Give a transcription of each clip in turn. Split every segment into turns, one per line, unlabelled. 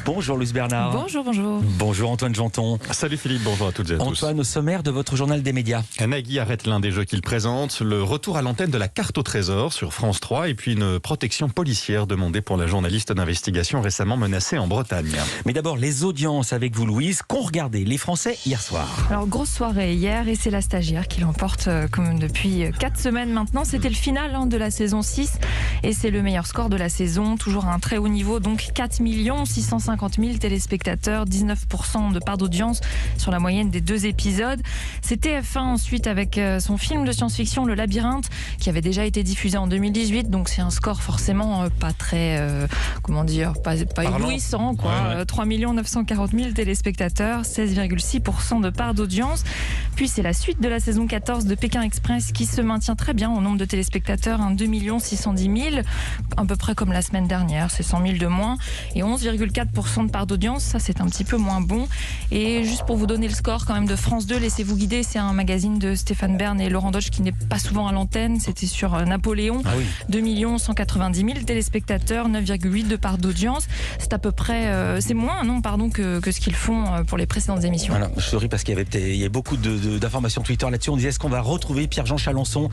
Bonjour Luce Bernard.
Bonjour, bonjour.
Bonjour Antoine Janton.
Salut Philippe, bonjour à toutes et à tous.
Antoine, au sommaire de votre journal des médias.
Nagui arrête l'un des jeux qu'il présente, le retour à l'antenne de la carte au trésor sur France 3 et puis une protection policière demandée pour la journaliste d'investigation récemment menacée en Bretagne.
Mais d'abord, les audiences avec vous Louise, qu'ont regardé les Français hier soir.
Alors, grosse soirée hier et c'est la stagiaire qui l'emporte comme depuis 4 semaines maintenant. C'était le final de la saison 6 et c'est le meilleur score de la saison, toujours à un très haut niveau, donc 4 650 000 téléspectateurs, 19% de part d'audience sur la moyenne des 2 épisodes. C'est TF1 ensuite avec son film de science-fiction Le Labyrinthe qui avait déjà été diffusé en 2018, donc c'est un score forcément pas très, pas éblouissant quoi. Ouais. 3 940 000 téléspectateurs, 16,6% de part d'audience. Puis c'est la suite de la saison 14 de Pékin Express qui se maintient très bien au nombre de téléspectateurs, 2 610 000, à peu près comme la semaine dernière, c'est 100 000 de moins, et 11,4% de part d'audience, ça c'est un petit peu moins bon. Et juste pour vous donner le score quand même de France 2, laissez-vous guider, c'est un magazine de Stéphane Bern et Laurent Dodge qui n'est pas souvent à l'antenne, c'était sur Napoléon, 2 190 000 téléspectateurs, 9,8 de part d'audience, c'est à peu près, c'est moins que ce qu'ils font pour les précédentes émissions.
Voilà, je souris parce qu'il y a beaucoup d'informations Twitter là-dessus, on disait est-ce qu'on va retrouver Pierre-Jean Chalençon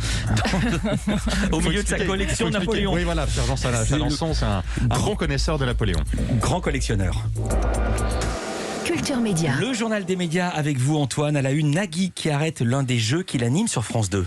au milieu de sa collection Napoléon.
Oui voilà, Pierre-Jean Chalençon c'est un grand connaisseur de Napoléon.
Grand collectionneur.
Culture Média.
Le journal des médias avec vous Antoine, à la une, Nagui qui arrête l'un des jeux qu'il anime sur France 2.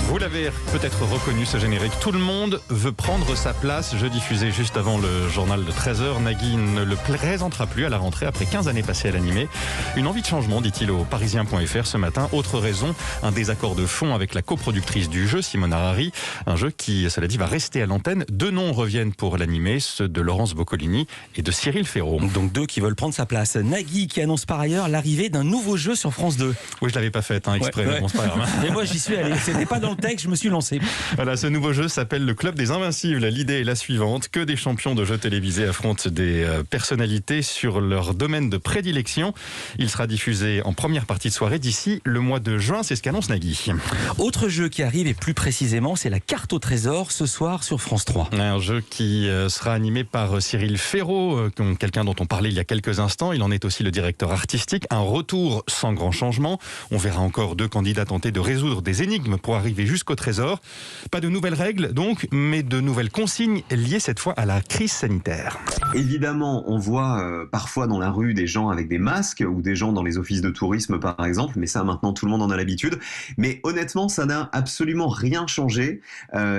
Vous l'avez peut-être reconnu ce générique. Tout le monde veut prendre sa place. Je diffusais juste avant le journal de 13h. Nagui ne le présentera plus à la rentrée après 15 années passées à l'animer. Une envie de changement, dit-il au Parisien.fr ce matin. Autre raison, un désaccord de fond avec la coproductrice du jeu, Simone Harari. Un jeu qui, cela dit, va rester à l'antenne. 2 noms reviennent pour l'animer, ceux de Laurence Boccolini et de Cyril Ferraud.
Donc 2 qui veulent prendre sa place. Nagui qui annonce par ailleurs l'arrivée d'un nouveau jeu sur France 2.
Oui, je l'avais pas fait exprès, mais bon, c'est pas grave.
Mais moi j'y suis allé, c'était pas dans le texte, je me suis lancé.
Voilà, ce nouveau jeu s'appelle le Club des Invincibles. L'idée est la suivante, que des champions de jeux télévisés affrontent des personnalités sur leur domaine de prédilection. Il sera diffusé en première partie de soirée d'ici le mois de juin, c'est ce qu'annonce Nagui.
Autre jeu qui arrive et plus précisément, c'est la carte au trésor ce soir sur France 3.
Un jeu qui sera animé par Cyril Ferraud, quelqu'un dont on parlait il y a quelques instants. Il en est aussi le directeur artistique. Un retour sans grand changement. On verra encore 2 candidats tenter de résoudre des énigmes pour arriver jusqu'au trésor. Pas de nouvelles règles donc, mais de nouvelles consignes liées cette fois à la crise sanitaire.
Évidemment, on voit parfois dans la rue des gens avec des masques ou des gens dans les offices de tourisme par exemple, mais ça maintenant tout le monde en a l'habitude. Mais honnêtement, ça n'a absolument rien changé,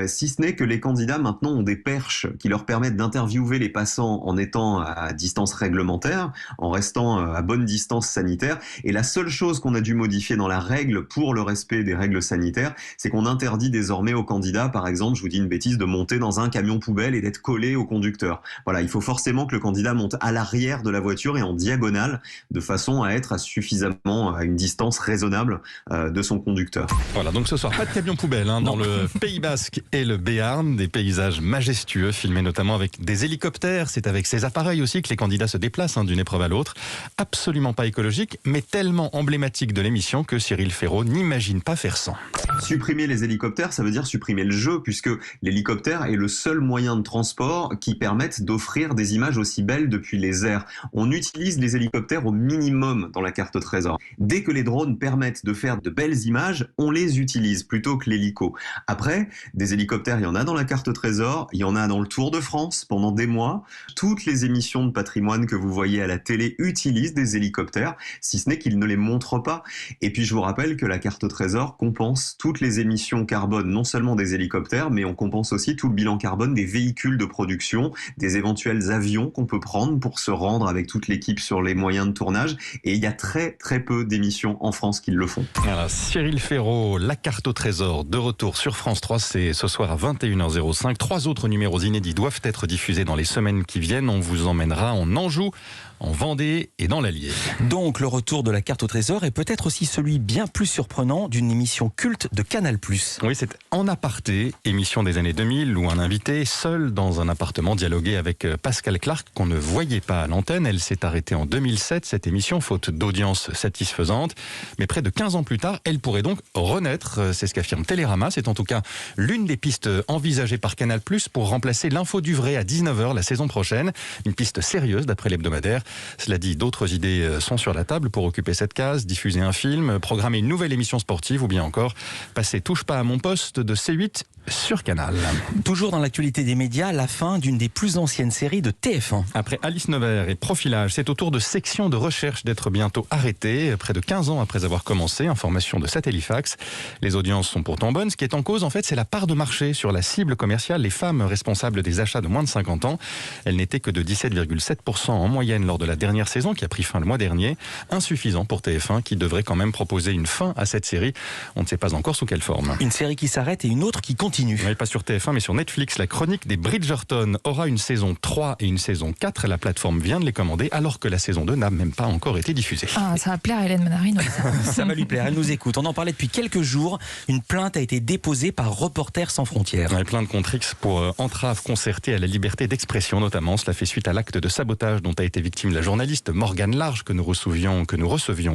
si ce n'est que les candidats maintenant ont des perches qui leur permettent d'interviewer les passants en étant à distance réglementaire, en restant à bonne distance sanitaire. Et la seule chose qu'on a dû modifier dans la règle pour le respect des règles sanitaires, c'est qu'on interdit désormais aux candidats, par exemple, je vous dis une bêtise, de monter dans un camion poubelle et d'être collé au conducteur. Voilà, il faut forcément que le candidat monte à l'arrière de la voiture et en diagonale, de façon à être à une distance raisonnable de son conducteur.
Voilà, donc ce soir, pas de camion poubelle dans le Pays Basque et le Béarn, des paysages majestueux, filmés notamment avec des hélicoptères. C'est avec ces appareils aussi que les candidats se déplacent d'une épreuve à l'autre. Absolument pas écologique, mais tellement emblématique de l'émission que Cyril Ferraud n'imagine pas faire sans.
Supprimer les hélicoptères, ça veut dire supprimer le jeu, puisque l'hélicoptère est le seul moyen de transport qui permette d'offrir des images aussi belles depuis les airs. On utilise les hélicoptères au minimum dans la carte au trésor. Dès que les drones permettent de faire de belles images, on les utilise plutôt que l'hélico. Après, des hélicoptères, il y en a dans la carte au trésor, il y en a dans le Tour de France pendant des mois. Toutes les émissions de patrimoine que vous voyez à la télé utilisent des hélicoptères, si ce n'est qu'ils ne les montrent pas. Et puis je vous rappelle que la carte au trésor compense toutes les émissions carbone, non seulement des hélicoptères, mais on compense aussi tout le bilan carbone des véhicules de production, des éventuels avions qu'on peut prendre pour se rendre avec toute l'équipe sur les moyens de tournage. Et il y a très très peu d'émissions en France qui le font.
Voilà, Cyril Ferraud, la carte au trésor, de retour sur France 3, c'est ce soir à 21h05. 3 autres numéros inédits doivent être diffusés dans les semaines qui viennent. On vous emmènera en Anjou, en Vendée et dans l'Allier.
Donc le retour de la carte au trésor est peut-être aussi celui bien plus surprenant d'une émission culte de Canal+.
Oui, c'est En aparté, émission des années 2000 où un invité, seul dans un appartement, dialoguait avec Pascal Clark qu'on ne voyait pas à l'antenne. Elle s'est arrêtée en 2007, cette émission, faute d'audience satisfaisante. Mais près de 15 ans plus tard, elle pourrait donc renaître. C'est ce qu'affirme Télérama. C'est en tout cas l'une des pistes envisagées par Canal+ pour remplacer l'info du vrai à 19h la saison prochaine. Une piste sérieuse d'après l'hebdomadaire. Cela dit, d'autres idées sont sur la table pour occuper cette case, diffuser un film, programmer une nouvelle émission sportive ou bien encore passer Touche pas à mon poste de C8 sur Canal.
Toujours dans l'actualité des médias, la fin d'une des plus anciennes séries de TF1.
Après Alice Nevers et Profilage, c'est au tour de Section de recherche d'être bientôt arrêtée, près de 15 ans après avoir commencé, information de Satellifax. Les audiences sont pourtant bonnes. Ce qui est en cause, en fait, c'est la part de marché sur la cible commerciale, les femmes responsables des achats de moins de 50 ans. Elle n'était que de 17,7% en moyenne lors de la dernière saison, qui a pris fin le mois dernier. Insuffisant pour TF1, qui devrait quand même proposer une fin à cette série. On ne sait pas encore sous quelle forme.
Une série qui s'arrête et une autre qui continue.
Oui, pas sur TF1, mais sur Netflix. La chronique des Bridgerton aura une saison 3 et une saison 4. La plateforme vient de les commander, alors que la saison 2 n'a même pas encore été diffusée.
Ah, ça va plaire à Hélène Manarino.
Ça va lui plaire, elle nous écoute. On en parlait depuis quelques jours. Une plainte a été déposée par Reporters sans frontières.
Ouais, plainte contre X pour entrave concertée à la liberté d'expression notamment. Cela fait suite à l'acte de sabotage dont a été victime la journaliste Morgane Large que nous recevions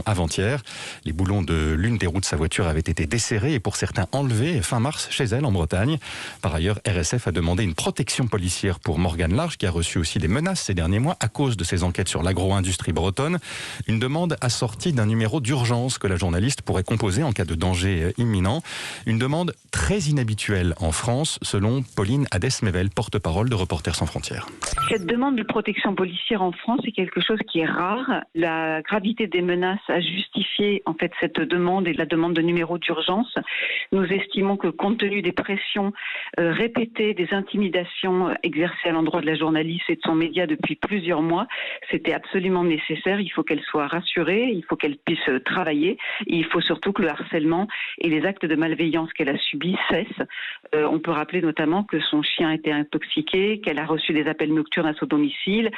avant-hier. Les boulons de l'une des roues de sa voiture avaient été desserrés et pour certains enlevés fin mars chez elle en Bretagne. Par ailleurs, RSF a demandé une protection policière pour Morgane Large qui a reçu aussi des menaces ces derniers mois à cause de ses enquêtes sur l'agro-industrie bretonne. Une demande assortie d'un numéro d'urgence que la journaliste pourrait composer en cas de danger imminent. Une demande très inhabituelle en France, selon Pauline Hadès-Mével, porte-parole de Reporters sans frontières.
Cette demande de protection policière en France est quelque chose qui est rare. La gravité des menaces a justifié en fait cette demande et la demande de numéro d'urgence. Nous estimons que compte tenu des pressions répétées, des intimidations exercées à l'endroit de la journaliste et de son média depuis plusieurs mois, c'était absolument nécessaire. Il faut qu'elle soit rassurée, il faut qu'elle puisse travailler et il faut surtout que le harcèlement et les actes de malveillance qu'elle a subis cessent. On peut rappeler notamment que son chien était intoxiqué, qu'elle a reçu des appels nocturnes à son domicile,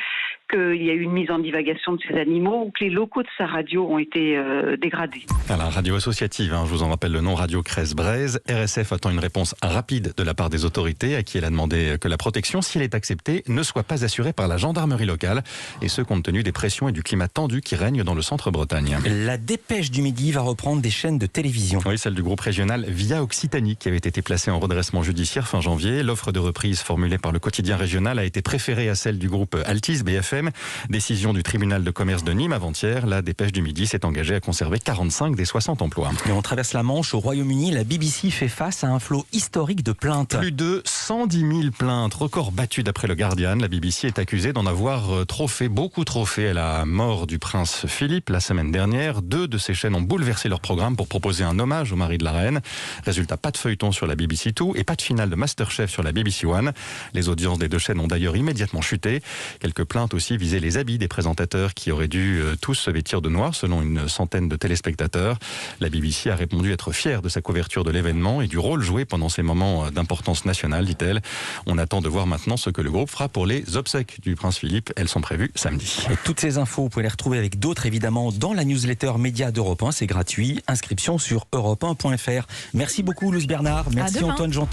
qu'il y a eu une mise en divagation de ses animaux ou que les locaux de sa radio ont été dégradés.
À la radio associative, je vous en rappelle le nom, Radio Cresse-Braise. RSF attend une réponse rapide de la part des autorités à qui elle a demandé que la protection, si elle est acceptée, ne soit pas assurée par la gendarmerie locale et ce compte tenu des pressions et du climat tendu qui règne dans le centre Bretagne.
La Dépêche du Midi va reprendre des chaînes de télévision.
Oui, celle du groupe régional Via Occitanie qui avait été placée en redressement judiciaire fin janvier. L'offre de reprise formulée par le quotidien régional a été préférée à celle du groupe Altice BFM. Décision du tribunal de commerce de Nîmes avant-hier. La Dépêche du Midi s'est engagée à conserver 45 des 60 emplois.
Et on traverse la Manche. Au Royaume-Uni, la BBC fait face à un flot historique de plaintes.
Plus de 110 000 plaintes, record battu d'après le Guardian. La BBC est accusée d'en avoir trop fait, beaucoup trop fait à la mort du prince Philippe la semaine dernière. 2 de ces chaînes ont bouleversé leur programme pour proposer un hommage au mari de la reine. Résultat, pas de feuilleton sur la BBC 2 et pas de finale de Masterchef sur la BBC One. Les audiences des 2 chaînes ont d'ailleurs immédiatement chuté. Quelques plaintes aussi visaient les habits des présentateurs qui auraient dû tous se vêtir de noir selon une centaine de téléspectateurs. La BBC a répondu être fière de sa couverture de l'événement et du rôle joué pendant ces moments d'importance nationale, dit-elle. On attend de voir maintenant ce que le groupe fera pour les obsèques du prince Philippe. Elles sont prévues samedi.
Et toutes ces infos, vous pouvez les retrouver avec d'autres évidemment dans la newsletter Média d'Europe 1. C'est gratuit. Inscription sur europe1.fr. Merci beaucoup Luce Bernard. Merci Antoine Jean.